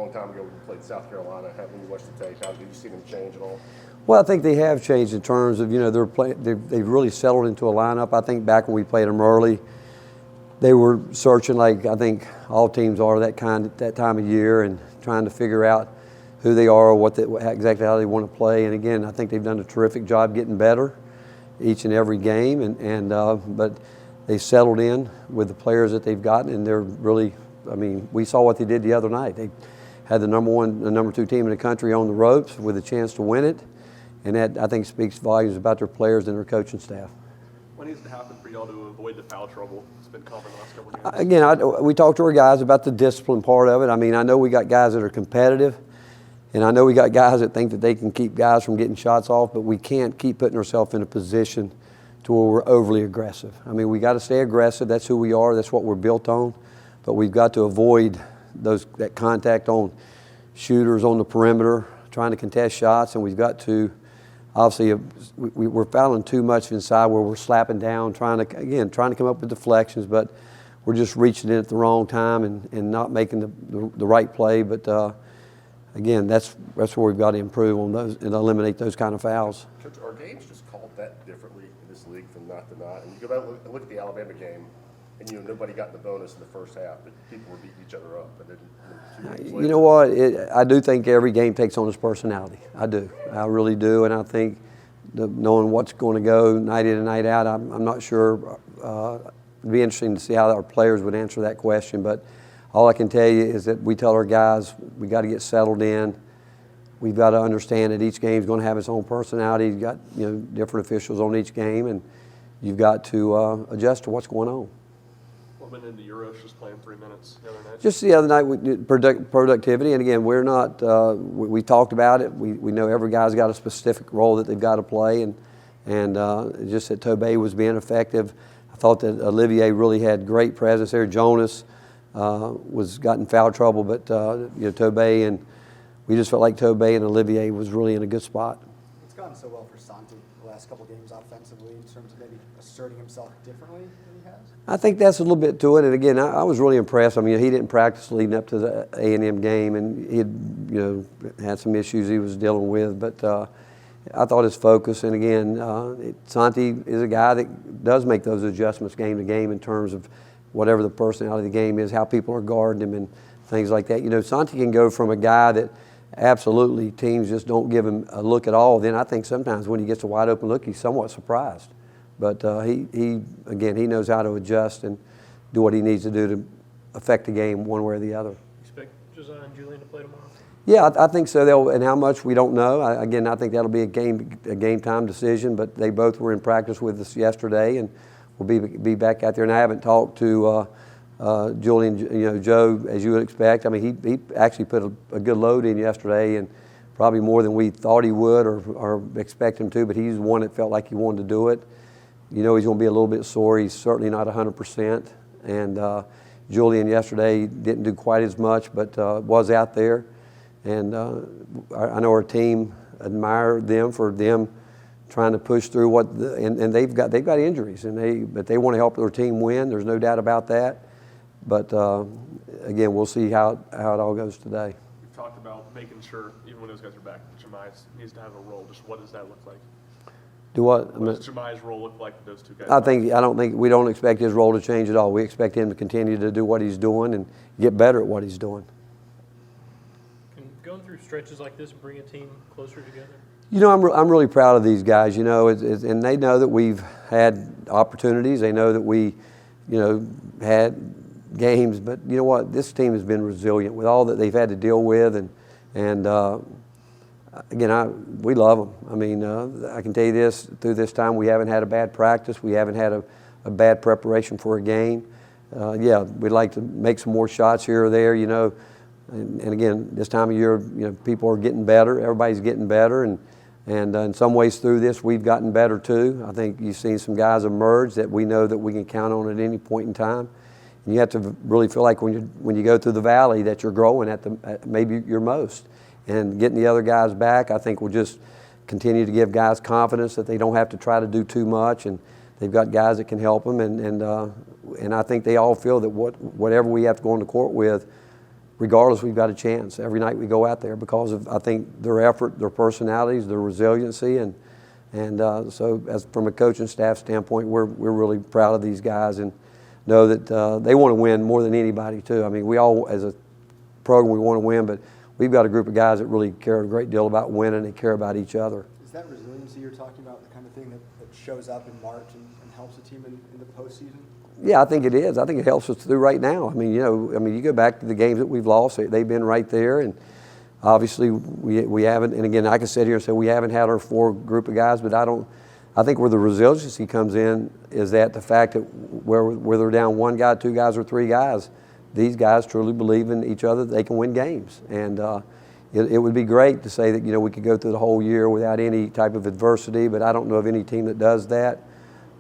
long time ago when you played South Carolina, having you watched the tape. How did you see them change at all? Well, I think they have changed in terms of, they've really settled into a lineup. I think back when we played them early, they were searching like I think all teams are that time of year and trying to figure out who they are, exactly how they want to play. And again, I think they've done a terrific job getting better each and every game. But they settled in with the players that they've gotten, and they're really. I mean, we saw what they did the other night. They had the number 2 team in the country on the ropes with a chance to win it, and that I think speaks volumes about their players and their coaching staff. What needs to happen for y'all to avoid the foul trouble? It's been common the last couple of games. Again, we talked to our guys about the discipline part of it. I mean, I know we got guys that are competitive, and I know we got guys that think that they can keep guys from getting shots off, but we can't keep putting ourselves in a position to where we're overly aggressive. I mean, we got to stay aggressive. That's who we are. That's what we're built on. But we've got to avoid that contact on shooters on the perimeter, trying to contest shots, and we've got to obviously we're fouling too much inside where we're slapping down, trying to come up with deflections, but we're just reaching in at the wrong time and not making the right play. But again, that's where we've got to improve on those and eliminate those kind of fouls. Coach, are games just called that differently in this league from not to not? And you go back and look at the Alabama game. And nobody got the bonus in the first half, but people were beating each other up. But then, you know what? I do think every game takes on its personality. I do. I really do. And I think knowing what's going to go night in and night out, I'm not sure. It'd be interesting to see how our players would answer that question. But all I can tell you is that we tell our guys we got to get settled in. We've got to understand that each game is going to have its own personality. You've got different officials on each game, and you've got to adjust to what's going on. Went into Euros just playing 3 minutes the other night. Just the other night, productivity, and again, we're not. We talked about it. We know every guy's got a specific role that they've got to play, and just that Tobey was being effective. I thought that Olivier really had great presence there. Jonas was got in foul trouble, but Tobey, and we just felt like Tobey and Olivier was really in a good spot. It's gone so well for Santi the last couple of games offensively in terms of maybe asserting himself differently than he has. I think that's a little bit to it, and again, I was really impressed. I mean, he didn't practice leading up to the A&M game, and he had some issues he was dealing with. But I thought his focus, and again, Santi is a guy that does make those adjustments game to game in terms of whatever the personality of the game is, how people are guarding him, and things like that. Santi can go from a guy that absolutely teams just don't give him a look at all. Then I think sometimes when he gets a wide open look, he's somewhat surprised. But he knows how to adjust and do what he needs to do to affect the game one way or the other. Expect Josiah and Julian to play tomorrow? Yeah, I think so. And how much we don't know. I think that'll be a game time decision. But they both were in practice with us yesterday, and we'll be back out there. And I haven't talked to Julian, Joe, as you would expect. I mean, he actually put a good load in yesterday, and probably more than we thought he would or expect him to. But he's the one that felt like he wanted to do it. He's going to be a little bit sore. He's certainly not 100%. And Julian yesterday didn't do quite as much, but was out there. And I know our team admire them for them trying to push through and they've got injuries, but they want to help their team win. There's no doubt about that. But again, we'll see how it all goes today. We've talked about making sure, even when those guys are back, Jahmai needs to have a role. Just what does that look like? Do what? What does Jahmai's role look like with those two guys? We don't expect his role to change at all. We expect him to continue to do what he's doing and get better at what he's doing. Can going through stretches like this bring a team closer together? I'm really proud of these guys. And they know that we've had opportunities. They know that we, had games. But you know what? This team has been resilient with all that they've had to deal with, and again, we love them. I mean, I can tell you this, through this time we haven't had a bad practice. We haven't had a bad preparation for a game. We'd like to make some more shots here or there, And again, this time of year, people are getting better. Everybody's getting better. And in some ways through this, we've gotten better too. I think you've seen some guys emerge that we know that we can count on at any point in time. And you have to really feel like when you go through the valley that you're growing at maybe your most. And getting the other guys back, I think will just continue to give guys confidence that they don't have to try to do too much, and they've got guys that can help them. And I think they all feel that whatever we have to go on the court with, regardless, we've got a chance every night we go out there because of, I think, their effort, their personalities, their resiliency, and so as from a coaching staff standpoint, we're really proud of these guys and know that they want to win more than anybody too. I mean, we all, as a program, we want to win, but we've got a group of guys that really care a great deal about winning and care about each other. Is that resiliency you're talking about the kind of thing that shows up in March and helps a team in the postseason? Yeah, I think it is. I think it helps us through right now. I mean, you go back to the games that we've lost, they've been right there, and obviously we haven't, and again, I can sit here and say we haven't had our 4 group of guys, but I think where the resiliency comes in is that the fact that where they're down 1 guy, 2 guys, or 3 guys, these guys truly believe in each other that they can win games. And it would be great to say that, we could go through the whole year without any type of adversity, but I don't know of any team that does that.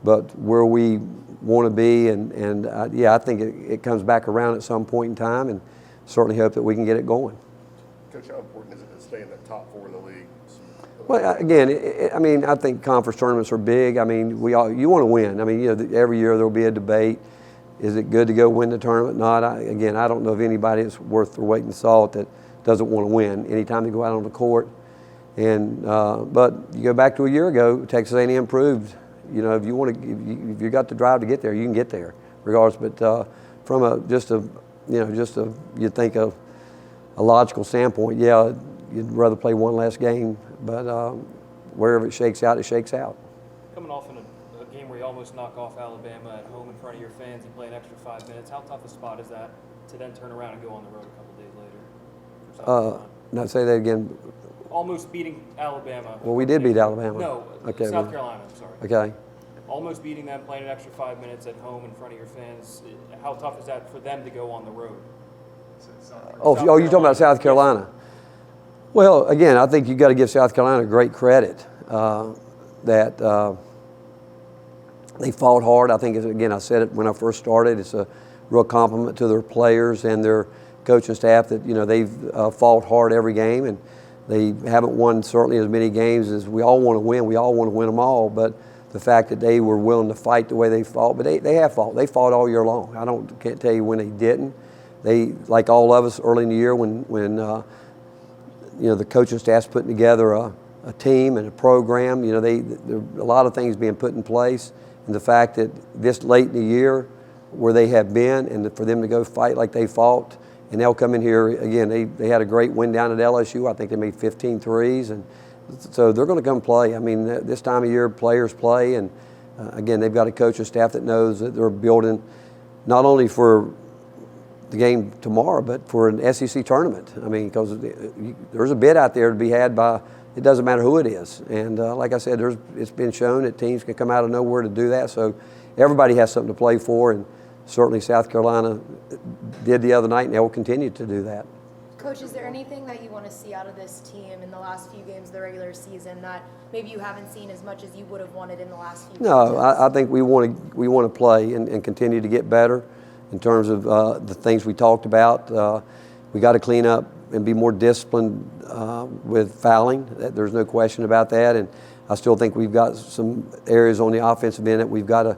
But where we want to be, yeah, I think it comes back around at some point in time, and certainly hope that we can get it going. Coach, how important is it to stay in the top 4 in the league? Well, again, I think conference tournaments are big. I mean, you want to win. I mean, every year there'll be a debate. Is it good to go win the tournament? Not. I don't know of anybody that's worth their weight in salt that doesn't want to win anytime they go out on the court. And but you go back to a year ago, Texas A&M proved, if you got the drive to get there, you can get there, regardless. But from you think of a logical standpoint, yeah, you'd rather play one last game, but wherever it shakes out, it shakes out. Coming off in a game where you almost knock off Alabama at home in front of your fans, you play an extra 5 minutes. How tough a spot is that to then turn around and go on the road a couple days later? For South Carolina? Now say that again. Almost beating Alabama. Well, we did beat Alabama. No, Okay, South well, Carolina, I'm sorry. Okay. Almost beating them, playing an extra 5 minutes at home in front of your fans. How tough is that for them to go on the road? Oh, you're talking about South Carolina. Well, again, I think you've got to give South Carolina great credit that they fought hard. I think, again, I said it when I first started, it's a real compliment to their players and their coaching staff that, they've fought hard every game, and they haven't won certainly as many games as we all want to win. We all want to win them all, but the fact that they were willing to fight the way they fought, but they have fought. They fought all year long. Can't tell you when they didn't. They, like all of us early in the year when the coaching staff's putting together a team and a program, there are a lot of things being put in place. And the fact that this late in the year where they have been, and for them to go fight like they fought, and they'll come in here, again, they had a great win down at LSU. I think they made 15 threes, and so they're going to come play. I mean, this time of year, players play, and again, they've got a coaching staff that knows that they're building not only for the game tomorrow, but for an SEC tournament. I mean, because there's a bid out there to be had by, it doesn't matter who it is. And like I said, it's been shown that teams can come out of nowhere to do that. So everybody has something to play for, and certainly South Carolina did the other night, and they will continue to do that. Coach, is there anything that you want to see out of this team in the last few games of the regular season that maybe you haven't seen as much as you would have wanted in the last few No, games? I think we want to play and continue to get better in terms of the things we talked about. We got to clean up and be more disciplined with fouling. There's no question about that. And I still think we've got some areas on the offensive end that we've got to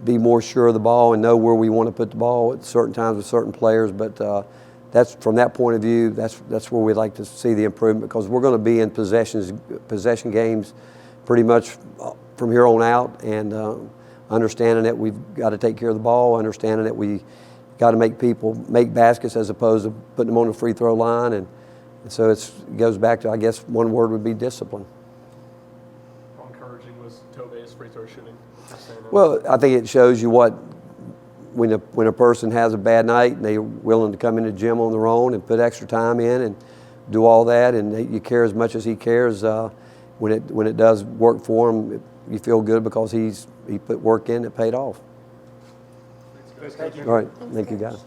be more sure of the ball and know where we want to put the ball at certain times with certain players. But that's from that point of view, that's where we'd like to see the improvement, because we're going to be in possession games pretty much from here on out, and understanding that we've got to take care of the ball, understanding that we got to make people make baskets as opposed to putting them on the free throw line, and so it goes back to, I guess, one word would be discipline. How encouraging was Tobe's free throw shooting? Well, I think it shows you what, when a person has a bad night and they're willing to come in the gym on their own and put extra time in and do all that, and you care as much as he cares, when it does work for him, you feel good because he put work in, it paid off. Thank you. All right, thank you guys.